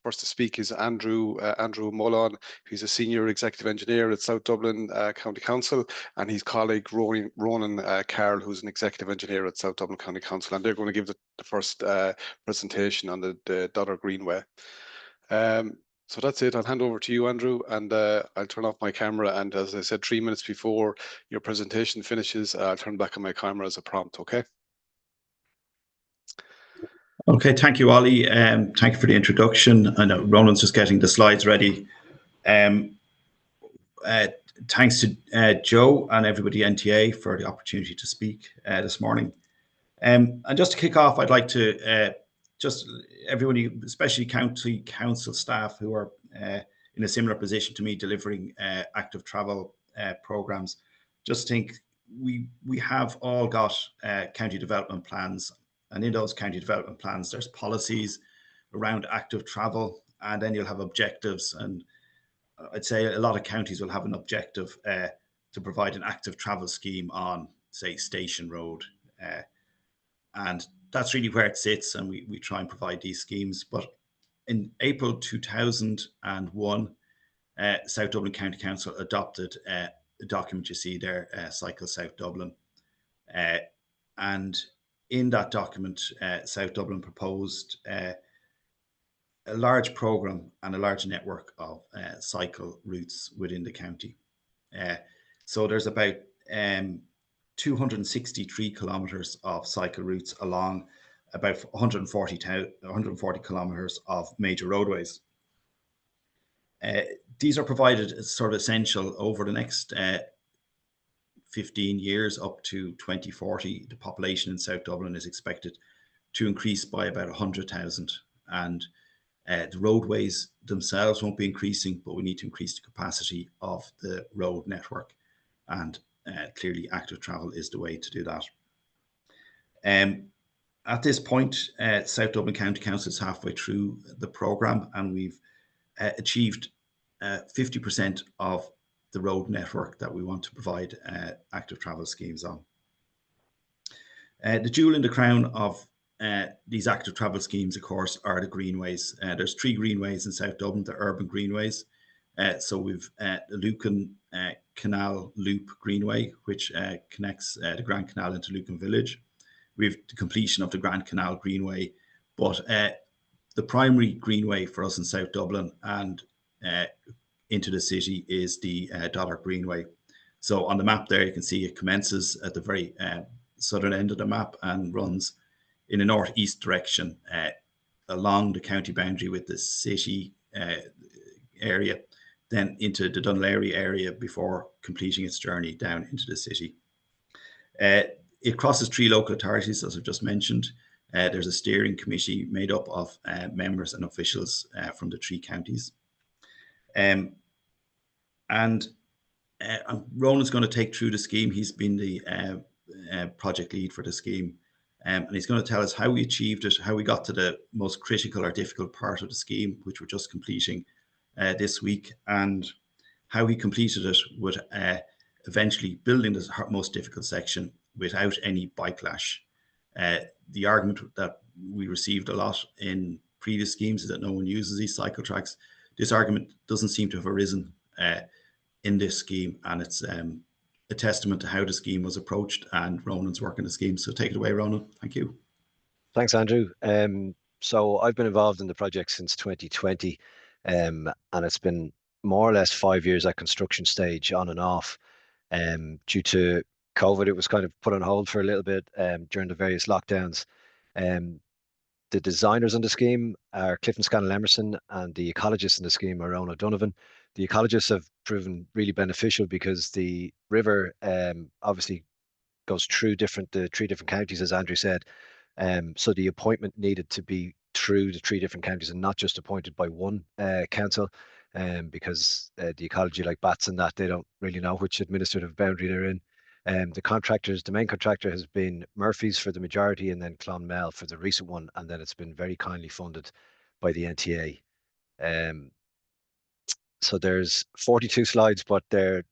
first to speak is Andrew Mullan, who's a senior executive engineer at South Dublin County Council, and his colleague Ronan Carroll, who's an executive engineer at South Dublin County Council, and they're going to give the first presentation on the Dodder Greenway. So that's it. I'll hand over to you, Andrew, and I'll turn off my camera. And as I said, 3 minutes before your presentation finishes, I'll turn back on my camera as a prompt, okay? Okay, thank you, Ollie. Thank you for the introduction. I know Ronan's just getting the slides ready. Thanks to Joe and everybody NTA for the opportunity to speak this morning. And just to kick off, I'd like to just everybody, especially county council staff who are in a similar position to me delivering active travel programs, just think we have all got county development plans, and in those county development plans there's policies around active travel, and then you'll have objectives, and I'd say a lot of counties will have an objective to provide an active travel scheme on, say, Station Road, and that's really where it sits, and we try and provide these schemes. But in April 2001, South Dublin County Council adopted the document you see there, Cycle South Dublin. And in that document, South Dublin proposed a large programme and a large network of cycle routes within the county. So there's about 263 kilometres of cycle routes along about 140 kilometres of major roadways. These are provided as sort of essential over the next 15 years up to 2040. The population in South Dublin is expected to increase by about 100,000, and the roadways themselves won't be increasing, but we need to increase the capacity of the road network, and clearly active travel is the way to do that. At this point, South Dublin County Council is halfway through the programme, and we've achieved 50% of the road network that we want to provide active travel schemes on. The jewel in the crown of these active travel schemes, of course, are the greenways. There's 3 greenways in South Dublin, the urban greenways. So we've the Lucan Canal Loop Greenway, which connects the Grand Canal into Lucan Village. We have the completion of the Grand Canal Greenway, but the primary greenway for us in South Dublin and into the city is the Dodder Greenway. So on the map there, you can see it commences at the very southern end of the map and runs in a northeast direction along the county boundary with the city area, then into the Dunleary area before completing its journey down into the city. It crosses 3 local authorities, as I've just mentioned. There's a steering committee made up of members and officials from the 3 counties. And Ronan's going to take through the scheme. He's been the project lead for the scheme. And he's going to tell us how we achieved it, how we got to the most critical or difficult part of the scheme, which we're just completing this week, and how he completed it with eventually building the most difficult section without any backlash. The argument that we received a lot in previous schemes is that no one uses these cycle tracks. This argument doesn't seem to have arisen in this scheme, and it's a testament to how the scheme was approached and Ronan's work in the scheme. So take it away, Ronan. Thank you. Thanks, Andrew. So I've been involved in the project since 2020, and it's been more or less 5 years at construction stage, on and off. Due to COVID, it was kind of put on hold for a little bit during the various lockdowns. The designers on the scheme are Clifton Scannell Emerson, and the ecologists in the scheme are Ronan O'Donovan. The ecologists have proven really beneficial because the river obviously goes through the 3 different counties, as Andrew said. So the appointment needed to be through the 3 different counties and not just appointed by one council, because the ecology, like bats and that, they don't really know which administrative boundary they're in. The main contractor has been Murphy's for the majority, and then Clonmel for the recent one, and then it's been very kindly funded by the NTA. So there's 42 slides, but there's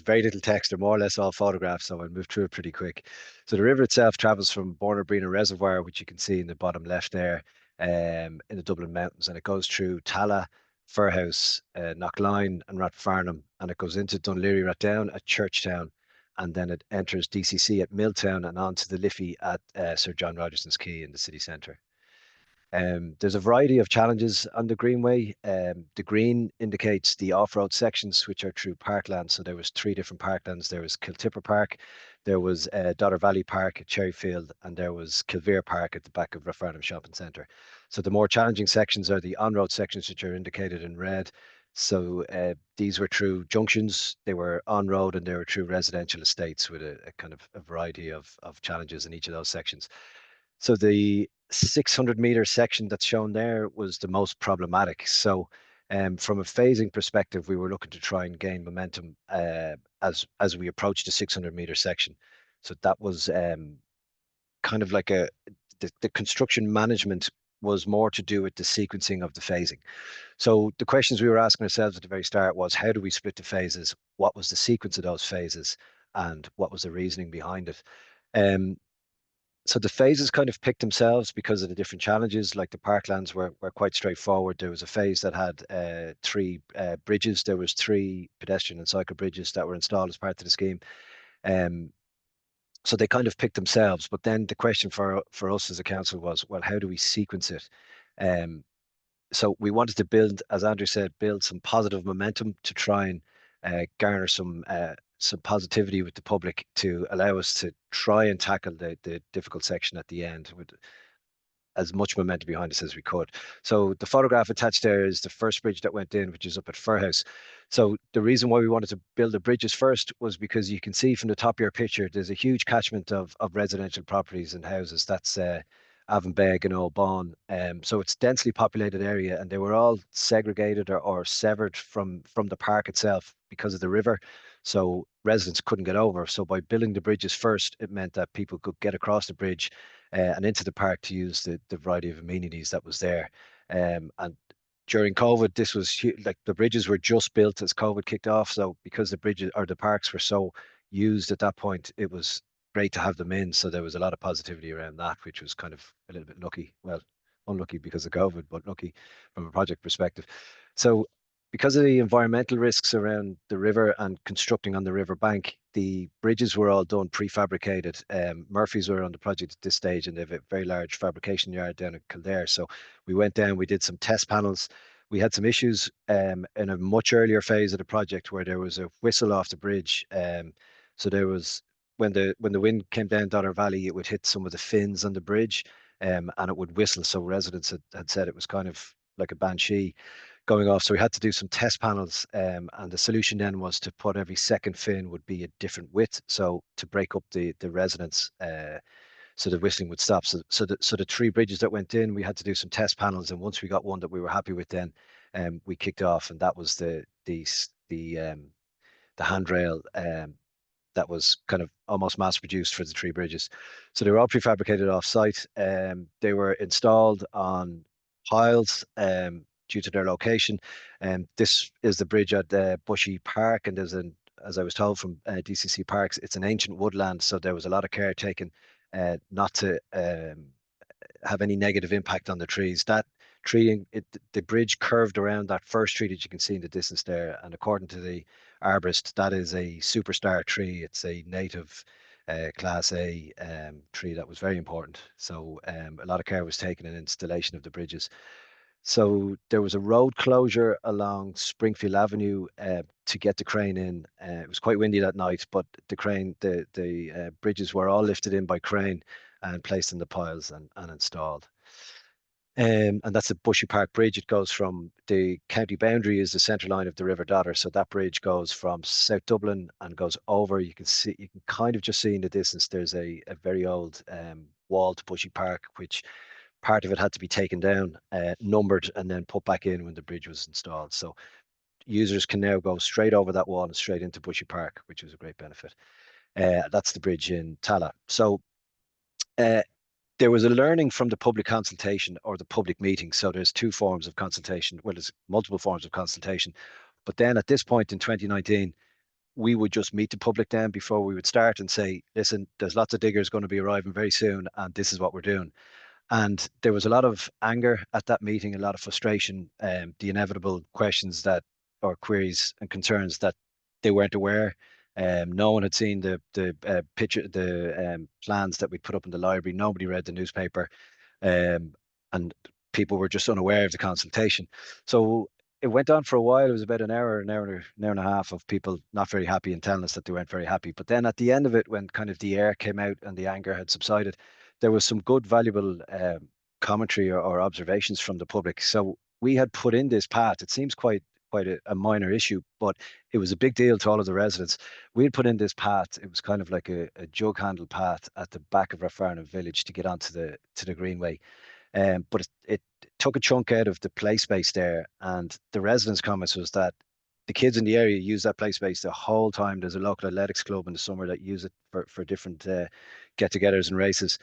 very little text. They're more or less all photographs, so I'll move through it pretty quick. So the river itself travels from Bornabrina Reservoir, which you can see in the bottom left there, in the Dublin mountains, and it goes through Tala, Firhouse, Knockline, and Rathfarnham, and it goes into Dunleary, Rathdown at Churchtown, and then it enters DCC at Milltown and onto the Liffey at Sir John Rogerson's Quay in the city centre. There's a variety of challenges on the Greenway. The green indicates the off-road sections, which are through parkland. So there was 3 different parklands. There was Kiltipper Park, there was Dodder Valley Park at Cherryfield, and there was Kilvere Park at the back of Rathfarnham Shopping Centre. So the more challenging sections are the on-road sections, which are indicated in red. So these were through junctions, they were on-road, and they were through residential estates with a kind of a variety of challenges in each of those sections. So the 600-meter section that's shown there was the most problematic. So from a phasing perspective, we were looking to try and gain momentum as we approached the 600-meter section. So that was kind of like the construction management was more to do with the sequencing of the phasing. So the questions we were asking ourselves at the very start was, how do we split the phases? What was the sequence of those phases? And what was the reasoning behind it? So the phases kind of picked themselves because of the different challenges. Like the parklands were quite straightforward. There was a phase that had 3 bridges. There was 3 pedestrian and cycle bridges that were installed as part of the scheme. So they kind of picked themselves. But then the question for us as a council was, well, how do we sequence it? So we wanted to build, as Andrew said, build some positive momentum to try and garner some positivity with the public to allow us to try and tackle the difficult section at the end with as much momentum behind us as we could. So the photograph attached there is the first bridge that went in, which is up at Firhouse. So the reason why we wanted to build the bridges first was because you can see from the top of your picture, there's a huge catchment of residential properties and houses. That's Avonbeg and Old Bawn. So it's densely populated area, and they were all segregated or severed from the park itself because of the river. So residents couldn't get over. So by building the bridges first, it meant that people could get across the bridge and into the park to use the variety of amenities that was there. And during COVID, this was like the bridges were just built as COVID kicked off. So because the bridges or the parks were so used at that point, it was great to have them in. So there was a lot of positivity around that, which was kind of a little bit lucky. Well, unlucky because of COVID, but lucky from a project perspective. So because of the environmental risks around the river and constructing on the river bank, the bridges were all done prefabricated. Murphy's were on the project at this stage, and they have a very large fabrication yard down at Kildare. So we went down, we did some test panels. We had some issues in a much earlier phase of the project where there was a whistle off the bridge. So there was, when the wind came down Dodder Valley, it would hit some of the fins on the bridge, and it would whistle. So residents had said it was kind of like a banshee going off. So we had to do some test panels, and the solution then was to put every second fin would be a different width, so to break up the resonance, so the whistling would stop. So the 3 bridges that went in, we had to do some test panels, and once we got one that we were happy with, then we kicked off, and that was the handrail that was kind of almost mass produced for the 3 bridges. So they were all prefabricated off site. They were installed on piles due to their location. This is the bridge at Bushy Park, and there's as I was told from DCC Parks, it's an ancient woodland, so there was a lot of care taken not to have any negative impact on the trees. That tree, the bridge curved around that first tree that you can see in the distance there, and according to the arborist, that is a superstar tree. It's a native Class A tree that was very important. So a lot of care was taken in installation of the bridges. So there was a road closure along Springfield Avenue to get the crane in. It was quite windy that night, but the bridges were all lifted in by crane and placed in the piles and installed. And that's the Bushy Park Bridge. It goes from the county boundary is the centre line of the River Dodder. So that bridge goes from South Dublin and goes over. You can kind of just see in the distance, there's a very old wall to Bushy Park, which part of it had to be taken down, numbered, and then put back in when the bridge was installed. So users can now go straight over that wall and straight into Bushy Park, which was a great benefit. That's the bridge in Tala. So there was a learning from the public consultation or the public meeting. So there's 2 forms of consultation. Well, there's multiple forms of consultation. But then at this point in 2019, we would just meet the public then before we would start and say, listen, there's lots of diggers going to be arriving very soon, and this is what we're doing. And there was a lot of anger at that meeting, a lot of frustration, the inevitable questions that, or queries and concerns that they weren't aware. No one had seen the picture, the plans that we put up in the library. Nobody read the newspaper, and people were just unaware of the consultation. So it went on for a while. It was about an hour and a half of people not very happy and telling us that they weren't very happy. But then at the end of it, when kind of the air came out and the anger had subsided, there was some good, valuable commentary or observations from the public. So we had put in this path. It seems quite a minor issue, but it was a big deal to all of the residents. We had put in this path. It was kind of like a jug handle path at the back of Rafarna village to get onto the Greenway. But it took a chunk out of the play space there, and the residents' comments was that the kids in the area use that play space the whole time. There's a local athletics club in the summer that use it for different get-togethers and races.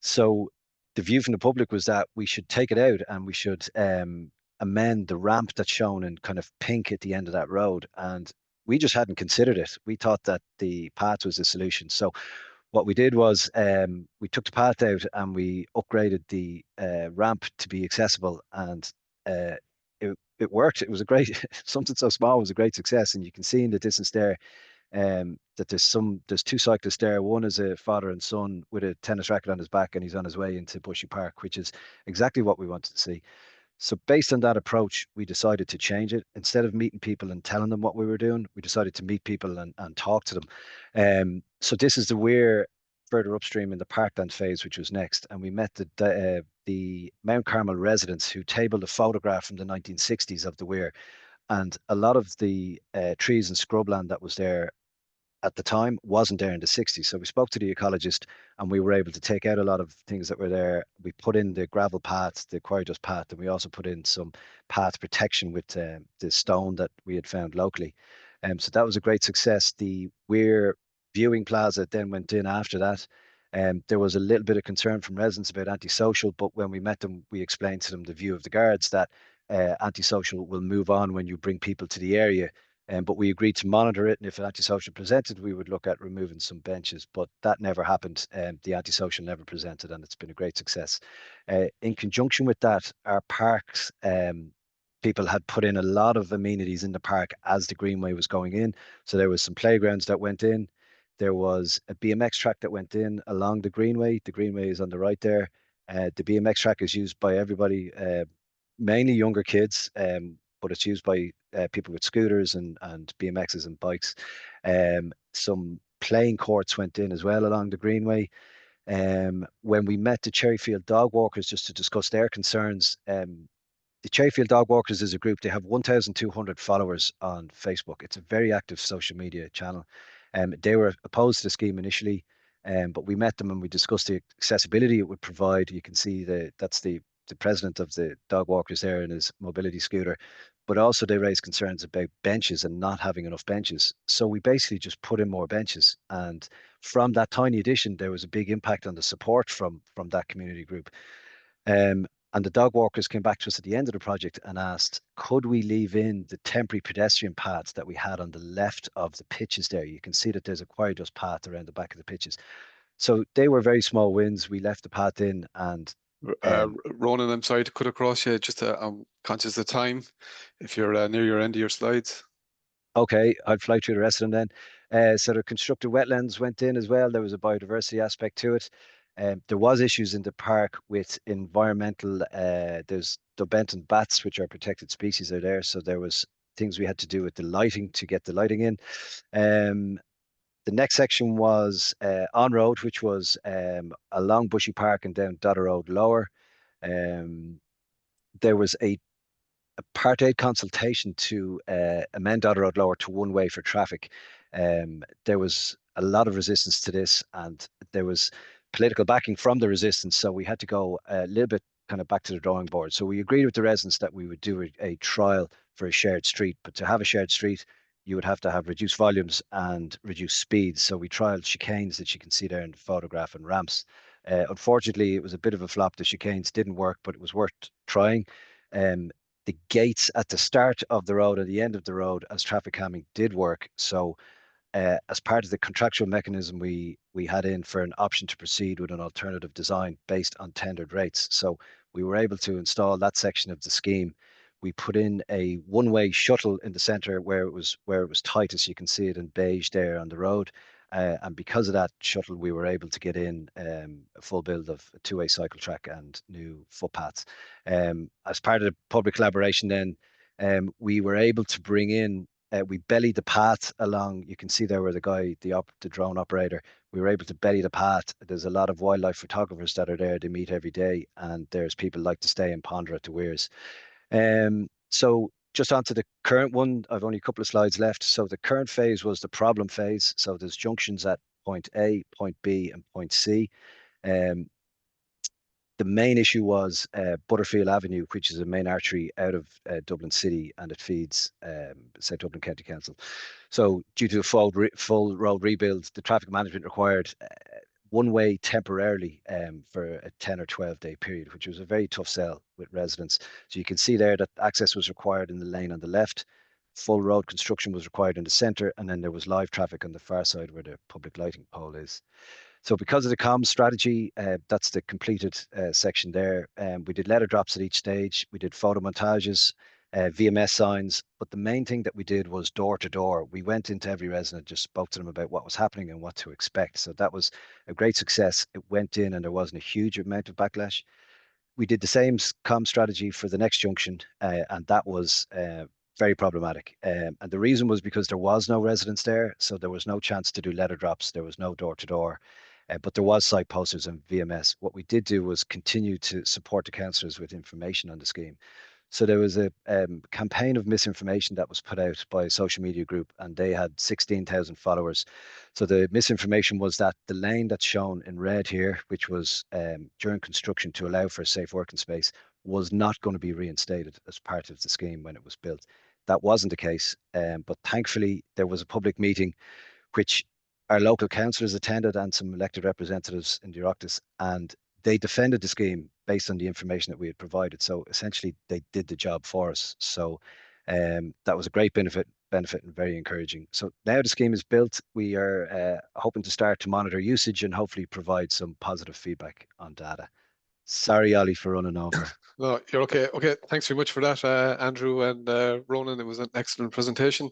So the view from the public was that we should take it out and we should amend the ramp that's shown in kind of pink at the end of that road. And we just hadn't considered it. We thought that the path was the solution. So what we did was we took the path out and we upgraded the ramp to be accessible, and it worked. It was a great something so small was a great success, and you can see in the distance there that there's two cyclists there. One is a father and son with a tennis racket on his back, and he's on his way into Bushy Park, which is exactly what we wanted to see. So based on that approach, we decided to change it. Instead of meeting people and telling them what we were doing, we decided to meet people and talk to them. So this is the weir further upstream in the parkland phase, which was next. And we met the Mount Carmel residents who tabled a photograph from the 1960s of the weir. And a lot of the trees and scrubland that was there at the time wasn't there in the 60s. So we spoke to the ecologist and we were able to take out a lot of things that were there. We put in the gravel paths, the quarry dust path, and we also put in some path protection with the stone that we had found locally. So that was a great success. The Weir viewing plaza then went in after that. There was a little bit of concern from residents about antisocial, but when we met them, we explained to them the view of the guards that antisocial will move on when you bring people to the area. But we agreed to monitor it, and if an antisocial presented, we would look at removing some benches. But that never happened. The antisocial never presented, and it's been a great success. In conjunction with that, our parks people had put in a lot of amenities in the park as the Greenway was going in. So there was some playgrounds that went in. There was a BMX track that went in along the Greenway. The Greenway is on the right there. The BMX track is used by everybody, mainly younger kids, but it's used by people with scooters and BMXs and bikes. Some playing courts went in as well along the Greenway. When we met the Cherryfield dog walkers just to discuss their concerns, the Cherryfield dog walkers is a group. They have 1,200 followers on Facebook. It's a very active social media channel. They were opposed to the scheme initially, but we met them and we discussed the accessibility it would provide. You can see that's the president of the dog walkers there in his mobility scooter, but also they raised concerns about benches and not having enough benches. So we basically just put in more benches, and from that tiny addition, there was a big impact on the support from that community group. And the dog walkers came back to us at the end of the project and asked, could we leave in the temporary pedestrian paths that we had on the left of the pitches there? You can see that there's a quarry dust path around the back of the pitches. So they were very small wins. We left the path in, and Ronan, I'm sorry to cut across you. Just I'm conscious of time. If you're near your end of your slides. okay, I'll fly through the rest of them then. So the constructed wetlands went in as well. There was a biodiversity aspect to it. There was issues in the park with environmental. There's the Benton bats, which are protected species, are there. So there was things we had to do with the lighting to get the lighting in. The next section was on road, which was along Bushy Park and down Dodder Road lower. There was a Part 8 consultation to amend Dodder Road lower to one way for traffic. There was a lot of resistance to this, and there was political backing from the resistance. So we had to go a little bit kind of back to the drawing board. So we agreed with the residents that we would do a trial for a shared street. But to have a shared street, you would have to have reduced volumes and reduced speeds. So we trialed chicanes that you can see there in the photograph and ramps. Unfortunately, it was a bit of a flop. The chicanes didn't work, but it was worth trying. The gates at the start of the road and the end of the road as traffic calming did work. So as part of the contractual mechanism, we had in for an option to proceed with an alternative design based on tendered rates. So we were able to install that section of the scheme. We put in a one-way shuttle in the centre where it was tight, as you can see it in beige there on the road. And because of that shuttle, we were able to get in a full build of a two-way cycle track and new footpaths. As part of the public collaboration then, we were able to bring in, we bellied the path along. You can see there where the drone operator, we were able to belly the path. There's a lot of wildlife photographers that are there. They meet every day, and there's people like to stay and ponder at the weirs. So just onto the current one, I've only a couple of slides left. So the current phase was the problem phase. So there's junctions at point A, point B, and point C. The main issue was Butterfield Avenue, which is a main artery out of Dublin City, and it feeds South Dublin County Council. So due to a full road rebuild, the traffic management required one way temporarily for a 10 or 12-day period, which was a very tough sell with residents. So you can see there that access was required in the lane on the left, full road construction was required in the centre, and then there was live traffic on the far side where the public lighting pole is. So because of the comms strategy, that's the completed section there. We did letter drops at each stage. We did photo montages, VMS signs. But the main thing that we did was door to door. We went into every resident, just spoke to them about what was happening and what to expect. So that was a great success. It went in and there wasn't a huge amount of backlash. We did the same comm strategy for the next junction, and that was very problematic. And the reason was because there was no residents there, so there was no chance to do letter drops. There was no door to door. But there was site posters and VMS. What we did do was continue to support the councillors with information on the scheme. So there was a campaign of misinformation that was put out by a social media group, and they had 16,000 followers. So the misinformation was that the lane that's shown in red here, which was during construction to allow for a safe working space, was not going to be reinstated as part of the scheme when it was built. That wasn't the case, but thankfully there was a public meeting which our local councillors attended and some elected representatives in the Oireachtas, and they defended the scheme based on the information that we had provided. So essentially, they did the job for us. So that was a great benefit and very encouraging. So now the scheme is built. We are hoping to start to monitor usage and hopefully provide some positive feedback on data. Sorry, Ollie, for running over. No, you're okay. Okay, thanks very much for that, Andrew and Ronan. It was an excellent presentation.